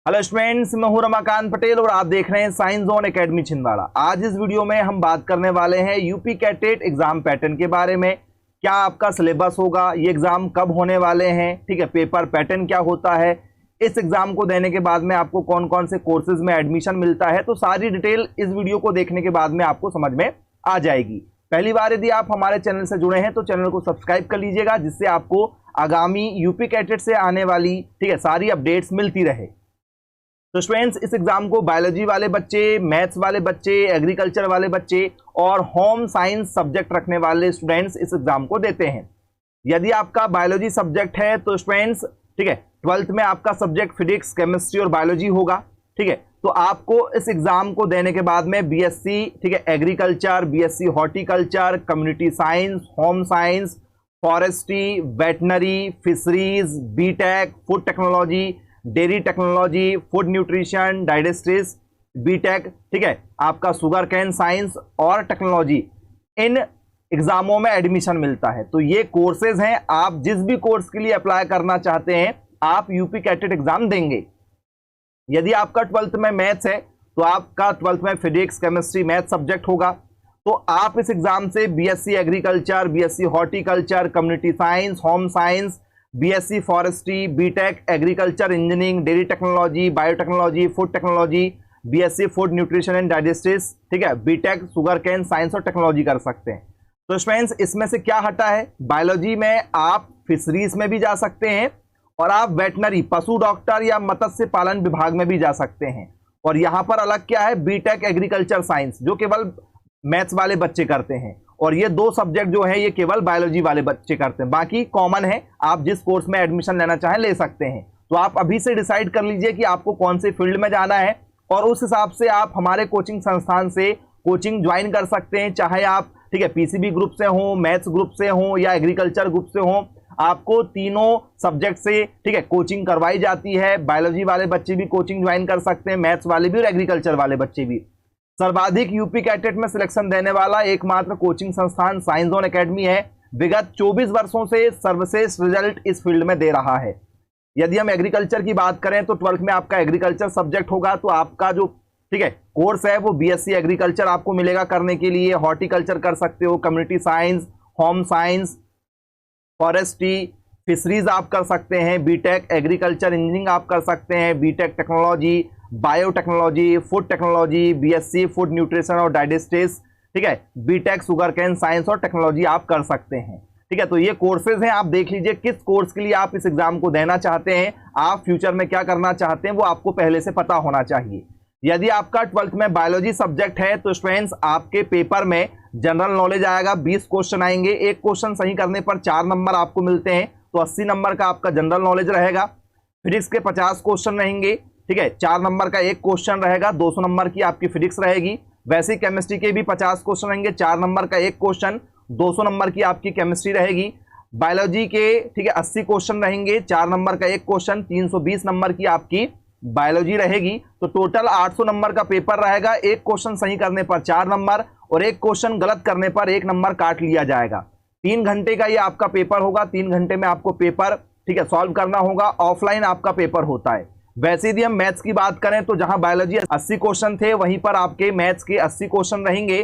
Hello students, मैं हूं रमाकांत पटेल और आप देख रहे हैं साइंस जोन एकेडमी छिंदवाड़ा। आज इस वीडियो में हम बात करने वाले हैं यूपी कैटेट एग्जाम पैटर्न के बारे में। क्या आपका सिलेबस होगा, ये एग्जाम कब होने वाले हैं, ठीक है, पेपर पैटर्न क्या होता है, इस एग्जाम को देने के बाद में आपको कौन कौन से कोर्सेज में एडमिशन मिलता है, तो सारी डिटेल इस वीडियो को देखने के बाद में आपको समझ में आ जाएगी। पहली बार यदि आप हमारे चैनल से जुड़े हैं तो चैनल को सब्सक्राइब कर लीजिएगा, जिससे आपको आगामी यूपी कैटेट से आने वाली, ठीक है, सारी अपडेट्स मिलती रहे। तो स्टूडेंट्स, इस एग्जाम को बायोलॉजी वाले बच्चे, मैथ्स वाले बच्चे, एग्रीकल्चर वाले बच्चे और होम साइंस सब्जेक्ट रखने वाले स्टूडेंट्स इस एग्जाम को देते हैं। यदि आपका बायोलॉजी सब्जेक्ट है तो स्टूडेंट्स, ठीक है, 12th में आपका सब्जेक्ट फिजिक्स, केमिस्ट्री और बायोलॉजी होगा, ठीक है। तो आपको इस एग्जाम को देने के बाद में बीएससी, ठीक है, agriculture, BSc horticulture, community science, home science, forestry, veterinary, fisheries, BTech, food technology, dairy technology, food nutrition, dietetics, BTech, ठीक है, आपका शुगर कैन साइंस और टेक्नोलॉजी, इन एग्जामों में एडमिशन मिलता है। तो ये कोर्सेज हैं, आप जिस भी कोर्स के लिए अप्लाई करना चाहते हैं आप यूपी कैटेट एग्जाम देंगे। यदि आपका 12th में मैथ्स है तो आपका 12th में फिजिक्स, केमिस्ट्री, मैथ सब्जेक्ट होगा, तो आप इस एग्जाम से BSc agriculture, BSc horticulture, community science, home science, BSc forestry, BTech, agriculture engineering, dairy technology, biotechnology, food technology, BSc food nutrition and dietetics, ठीक है, बीटेक, शुगर कैन साइंस और technology कर सकते हैं। तो स्टूडेंट्स, इसमें से क्या हटा है, बायोलॉजी में आप फिशरीज में भी जा सकते हैं और आप वेटनरी, पशु डॉक्टर या मत्स्य पालन विभाग में भी जा सकते हैं। और यहां पर अलग क्या है, बीटेक एग्रीकल्चर साइंस, जो केवल मैथ्स वाले बच्चे करते हैं, और ये दो सब्जेक्ट जो है ये केवल बायोलॉजी वाले बच्चे करते हैं, बाकी कॉमन है, आप जिस कोर्स में एडमिशन लेना चाहें ले सकते हैं। तो आप अभी से डिसाइड कर लीजिए कि आपको कौन से फील्ड में जाना है और उस हिसाब से आप हमारे कोचिंग संस्थान से कोचिंग ज्वाइन कर सकते हैं, चाहे आप, ठीक है, पीसीबी ग्रुप से हो, मैथ्स ग्रुप से हो या एग्रीकल्चर ग्रुप से हो, आपको तीनों सब्जेक्ट से, ठीक है, कोचिंग करवाई जाती है। बायोलॉजी वाले बच्चे भी कोचिंग ज्वाइन कर सकते हैं, मैथ्स वाले भी और एग्रीकल्चर वाले बच्चे भी। सर्वाधिक यूपी कैटेट में सिलेक्शन देने वाला एकमात्र कोचिंग संस्थान साइंस जोन एकेडमी है। विगत 24 वर्षों से सर्वश्रेष्ठ रिजल्ट इस फील्ड में दे रहा है। यदि हम एग्रीकल्चर की बात करें तो 12th में आपका एग्रीकल्चर सब्जेक्ट होगा, तो आपका जो, ठीक है, कोर्स है वो बीएससी एग्रीकल्चर आपको मिलेगा करने के लिए। हॉर्टिकल्चर कर सकते हो, community science, home science, forestry, fisheries आप कर सकते हैं, बीटेक एग्रीकल्चर इंजीनियरिंग आप कर सकते हैं, B Tech technology, biotechnology, food technology, BSc food nutrition और डाइजेस्टिस, ठीक है, बीटेक शुगर कैन साइंस और टेक्नोलॉजी आप कर सकते हैं, ठीक है। तो ये कोर्सेज हैं, आप देख लीजिए किस कोर्स के लिए आप इस एग्जाम को देना चाहते हैं, आप फ्यूचर में क्या करना चाहते हैं वो आपको पहले से पता होना चाहिए। यदि आपका 12th में बायोलॉजी सब्जेक्ट है तो स्टूडेंट्स, आपके पेपर में जनरल नॉलेज आएगा, 20 क्वेश्चन आएंगे, एक क्वेश्चन सही करने पर 4 नंबर आपको मिलते हैं, तो 80 नंबर का आपका जनरल नॉलेज रहेगा। फिजिक्स के 50 क्वेश्चन रहेंगे, ठीक है, 4 नंबर का एक क्वेश्चन रहेगा, 200 नंबर की आपकी फिजिक्स रहेगी। वैसे ही केमिस्ट्री के भी 50 क्वेश्चन रहेंगे, 4 नंबर का एक क्वेश्चन, 200 नंबर की आपकी केमिस्ट्री रहेगी। बायोलॉजी के, ठीक है, 80 क्वेश्चन रहेंगे, 4 नंबर का एक क्वेश्चन, 320 नंबर की आपकी बायोलॉजी रहेगी। तो टोटल 800 नंबर का पेपर रहेगा। एक क्वेश्चन सही करने पर 4 नंबर और एक क्वेश्चन गलत करने पर 1 नंबर काट लिया जाएगा। 3 घंटे का ये आपका पेपर होगा, 3 घंटे में आपको पेपर, ठीक है, सॉल्व करना होगा। ऑफलाइन आपका पेपर होता है। वैसे यदि हम मैथ्स की बात करें तो जहां बायोलॉजी 80 क्वेश्चन थे वहीं पर आपके मैथ्स के 80 क्वेश्चन रहेंगे,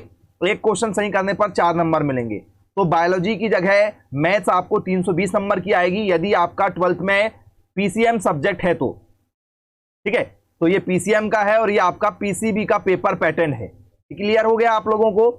एक क्वेश्चन सही करने पर 4 नंबर मिलेंगे। तो बायोलॉजी की जगह मैथ्स आपको 320 नंबर की आएगी यदि आपका 12th में पीसीएम सब्जेक्ट है तो, ठीक है। तो ये पीसीएम का है और ये आपका पीसीबी का पेपर पैटर्न है। क्लियर हो गया आप लोगों को।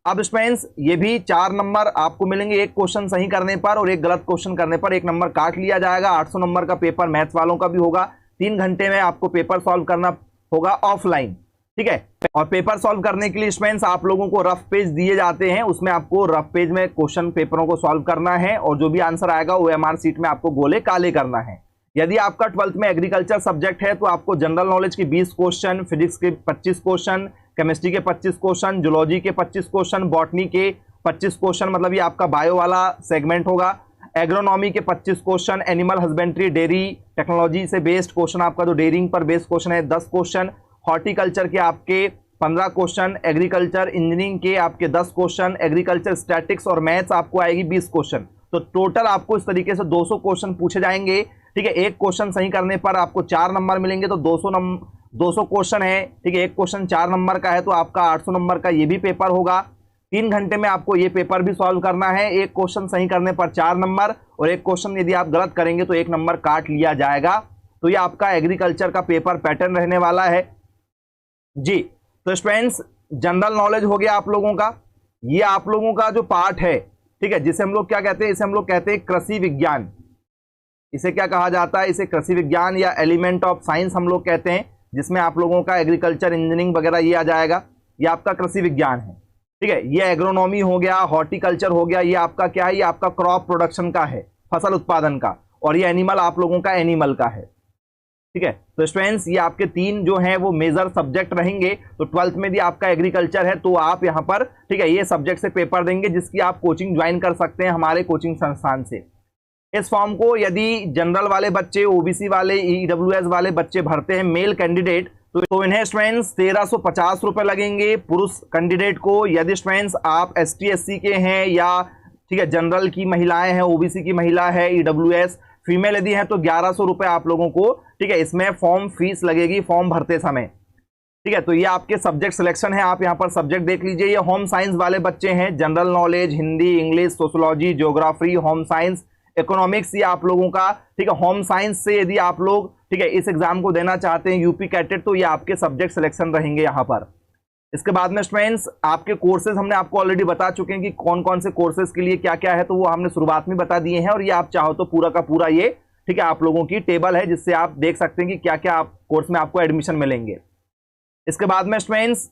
अब स्टूडेंट्स, ये भी 4 नंबर आपको मिलेंगे एक क्वेश्चन सही करने पर और एक गलत क्वेश्चन करने पर 1 नंबर काट लिया जाएगा। 800 नंबर का पेपर मैथ्स वालों का भी होगा। 3 घंटे में आपको पेपर सॉल्व करना होगा ऑफलाइन, ठीक है। और पेपर सॉल्व करने के लिए स्टूडेंट्स आप लोगों को रफ पेज दिए जाते हैं, उसमें आपको रफ पेज में क्वेश्चन पेपरों को सॉल्व करना है और जो भी आंसर आएगा वो एमआर सीट में आपको गोले काले करना है। यदि आपका 12th में एग्रीकल्चर सब्जेक्ट है तो आपको जनरल नॉलेज के 20 क्वेश्चन, फिजिक्स के 25 क्वेश्चन, केमिस्ट्री के 25 क्वेश्चन, जूलॉजी के 25 क्वेश्चन, बॉटनी के 25 क्वेश्चन, मतलब ये आपका बायो वाला सेगमेंट होगा। एग्रोनॉमी के 25 question, animal husbandry, dairy technology से बेस्ड क्वेश्चन, आपका जो डेयरिंग पर बेस्ड क्वेश्चन है 10 क्वेश्चन, हॉर्टिकल्चर के आपके 15 क्वेश्चन, एग्रीकल्चर इंजीनियरिंग के आपके 10 क्वेश्चन, एग्रीकल्चर स्टैटिक्स और मैथ्स आपको आएगी 20 क्वेश्चन। तो टोटल आपको इस तरीके से 200 क्वेश्चन पूछे जाएंगे ठीक है, एक क्वेश्चन सही करने पर आपको 4 नंबर मिलेंगे, तो 200 क्वेश्चन है, ठीक है, एक क्वेश्चन 4 नंबर का है तो आपका 800 नंबर का ये भी पेपर होगा। 3 घंटे में आपको ये पेपर भी सॉल्व करना है। एक क्वेश्चन सही करने पर 4 नंबर, और एक क्वेश्चन यदि आप गलत करेंगे तो 1 नंबर काट लिया जाएगा। तो ये आपका एग्रीकल्चर का पेपर पैटर्न रहने वाला है जी। तो स्टूडेंट्स, जनरल नॉलेज हो गया आप लोगों का। ये आप लोगों का जो पार्ट है, ठीक है, जिसे हम लोग क्या कहते हैं, इसे हम लोग कहते हैं कृषि विज्ञान। इसे क्या कहा जाता है, इसे कृषि विज्ञान या एलिमेंट ऑफ साइंस हम लोग कहते हैं, जिसमें आप लोगों का एग्रीकल्चर, इंजीनियरिंग वगैरह ये आ जाएगा। ये आपका कृषि विज्ञान है, ठीक है। ये एग्रोनॉमी हो गया, हॉर्टिकल्चर हो गया, ये आपका क्या है, ये आपका क्रॉप प्रोडक्शन का है, फसल उत्पादन का। और ये एनिमल आप लोगों का एनिमल का है, ठीक है। तो स्टूडेंट्स, ये आपके 3 जो हैं वो मेजर सब्जेक्ट रहेंगे। तो 12th में भी आपका एग्रीकल्चर है तो आप यहाँ पर, ठीक है, ये सब्जेक्ट से पेपर देंगे, जिसकी आप कोचिंग ज्वाइन कर सकते हैं हमारे कोचिंग संस्थान से। इस फॉर्म को यदि जनरल वाले बच्चे, ओबीसी वाले, ईडब्ल्यूएस वाले बच्चे भरते हैं, मेल कैंडिडेट, तो इन्हें स्टूडेंट्स 1350 रुपए लगेंगे पुरुष कैंडिडेट को। यदि स्टूडेंट्स आप ST SC के हैं, या ठीक है, जनरल की महिलाएं हैं, ओबीसी की महिला है, ईडब्ल्यूएस फीमेल यदि है, तो 1100 रुपए आप लोगों को, ठीक है, इसमें फॉर्म फीस लगेगी फॉर्म भरते समय, ठीक है। तो ये आपके सब्जेक्ट सिलेक्शन है, आप यहाँ पर सब्जेक्ट देख लीजिए। ये होम साइंस वाले बच्चे हैं, general knowledge, Hindi, English, sociology, geography, home science, economics, ये आप लोगों का, ठीक है। होम साइंस से यदि आप लोग, ठीक है, इस एग्जाम को देना चाहते हैं यूपी कैटेट, तो ये आपके सब्जेक्ट सिलेक्शन रहेंगे यहाँ पर। इसके बाद में स्टूडेंट्स, आपके कोर्सेज हमने आपको ऑलरेडी बता चुके हैं कि कौन कौन से कोर्सेज के लिए क्या क्या है, तो वो हमने शुरुआत में बता दिए हैं। और ये आप चाहो तो पूरा का पूरा ये, ठीक है, आप लोगों की टेबल है, जिससे आप देख सकते हैं कि क्या क्या आप कोर्स में आपको एडमिशन मिलेंगे। इसके बाद में स्टूडेंट्स,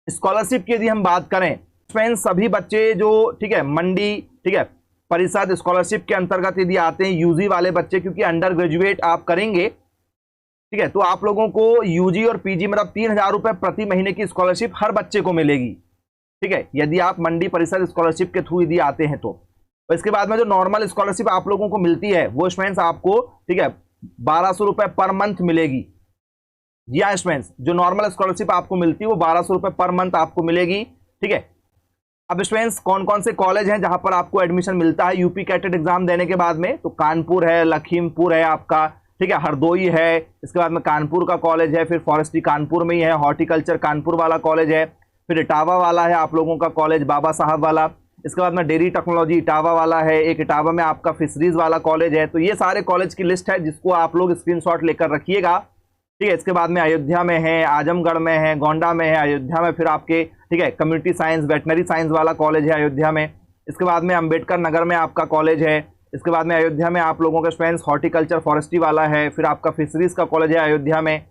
स्कॉलरशिप की यदि हम बात करें, स्टूडेंट्स सभी बच्चे जो, ठीक है, मंडी, ठीक है, परिषद स्कॉलरशिप के अंतर्गत यदि आते हैं, यूजी वाले बच्चे, क्योंकि अंडर ग्रेजुएट आप करेंगे, ठीक है, तो आप लोगों को यूजी और पीजी मतलब 3000 रुपए प्रति महीने की स्कॉलरशिप हर बच्चे को मिलेगी, ठीक है, यदि आप मंडी परिषद स्कॉलरशिप के थ्रू यदि आते हैं तो। इसके बाद में जो नॉर्मल स्कॉलरशिप आप लोगों को मिलती है, वो स्टूडेंट्स आपको, ठीक है, 1200 रुपए पर मंथ मिलेगी। जी हाँ स्टूडेंट्स, जो नॉर्मल स्कॉलरशिप आपको मिलती है वो 1200 रुपए पर मंथ आपको मिलेगी, ठीक है। अब स्टूडेंट्स, कौन कौन से कॉलेज हैं जहां पर आपको एडमिशन मिलता है यूपी कैटेट एग्जाम देने के बाद में, तो कानपुर है, लखीमपुर है आपका, ठीक है, हरदोई है, इसके बाद में कानपुर का कॉलेज है, फिर फॉरेस्ट्री कानपुर में ही है, हॉर्टिकल्चर कानपुर वाला कॉलेज है, फिर इटावा वाला है आप लोगों का कॉलेज, बाबा साहब वाला। इसके बाद में डेयरी टेक्नोलॉजी इटावा वाला है, एक इटावा में आपका फिशरीज वाला कॉलेज है। तो ये सारे कॉलेज की लिस्ट है, जिसको आप लोग स्क्रीनशॉट लेकर रखिएगा, ठीक है। इसके बाद में अयोध्या में है, आजमगढ़ में है, गोंडा में है, अयोध्या में फिर आपके, ठीक है, कम्युनिटी साइंस, वेटनरी साइंस वाला कॉलेज है अयोध्या में। इसके बाद में अंबेडकर नगर में आपका कॉलेज है। इसके बाद में अयोध्या में आप लोगों का स्टूडेंट्स हॉर्टिकल्चर फॉरेस्ट्री वाला है, फिर आपका फिशरीज का कॉलेज है अयोध्या में।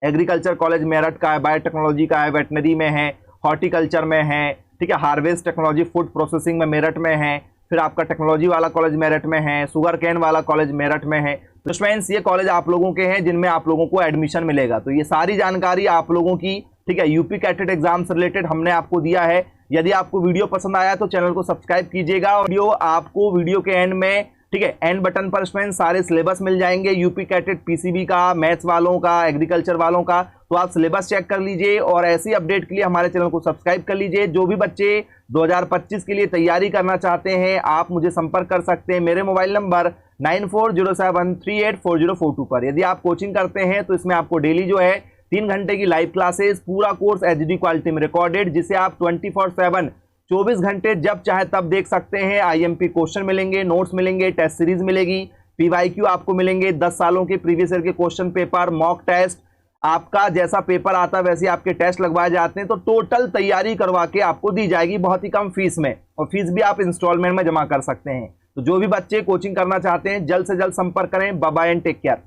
एग्रीकल्चर कॉलेज मेरठ का है, बायोटेक्नोलॉजी का है, वेटनरी में है, हॉर्टिकल्चर में है, ठीक है, हार्वेस्ट टेक्नोलॉजी फूड प्रोसेसिंग में मेरठ में है, फिर आपका टेक्नोलॉजी वाला कॉलेज मेरठ में है, शुगर कैन वाला कॉलेज मेरठ में है। तो स्टूडेंट्स, ये कॉलेज आप लोगों के हैं जिनमें आप लोगों को एडमिशन मिलेगा। तो ये सारी जानकारी आप लोगों की, ठीक है, यूपी कैटेट एग्जाम से रिलेटेड हमने आपको दिया है। यदि आपको वीडियो पसंद आया तो चैनल को सब्सक्राइब कीजिएगा। वीडियो के एंड में, ठीक है, एंड बटन पर स्टूडेंट्स सारे सिलेबस मिल जाएंगे, यूपी कैटेट पीसीबी का, मैथ्स वालों का, एग्रीकल्चर वालों का। तो आप सिलेबस चेक कर लीजिए और ऐसी अपडेट के लिए हमारे चैनल को सब्सक्राइब कर लीजिए। जो भी बच्चे 2025 के लिए तैयारी करना चाहते हैं, आप मुझे संपर्क कर सकते हैं मेरे मोबाइल नंबर 9407384042 पर। यदि आप कोचिंग करते हैं तो इसमें आपको डेली जो है 3 घंटे की लाइव क्लासेस, पूरा कोर्स HD क्वालिटी में रिकॉर्डेड, जिसे आप 24/7 24 घंटे जब चाहे तब देख सकते हैं। IMP क्वेश्चन मिलेंगे, नोट्स मिलेंगे, टेस्ट सीरीज मिलेगी, PYQ आपको मिलेंगे, 10 सालों के प्रीवियस ईयर के क्वेश्चन पेपर, मॉक टेस्ट, आपका जैसा पेपर आता है वैसे आपके टेस्ट लगवाए जाते हैं। तो टोटल तैयारी करवा के आपको दी जाएगी बहुत ही कम फीस में, और फीस भी आप इंस्टॉलमेंट में जमा कर सकते हैं। तो जो भी बच्चे कोचिंग करना चाहते हैं, जल्द से जल्द संपर्क करें। Bye bye and take care.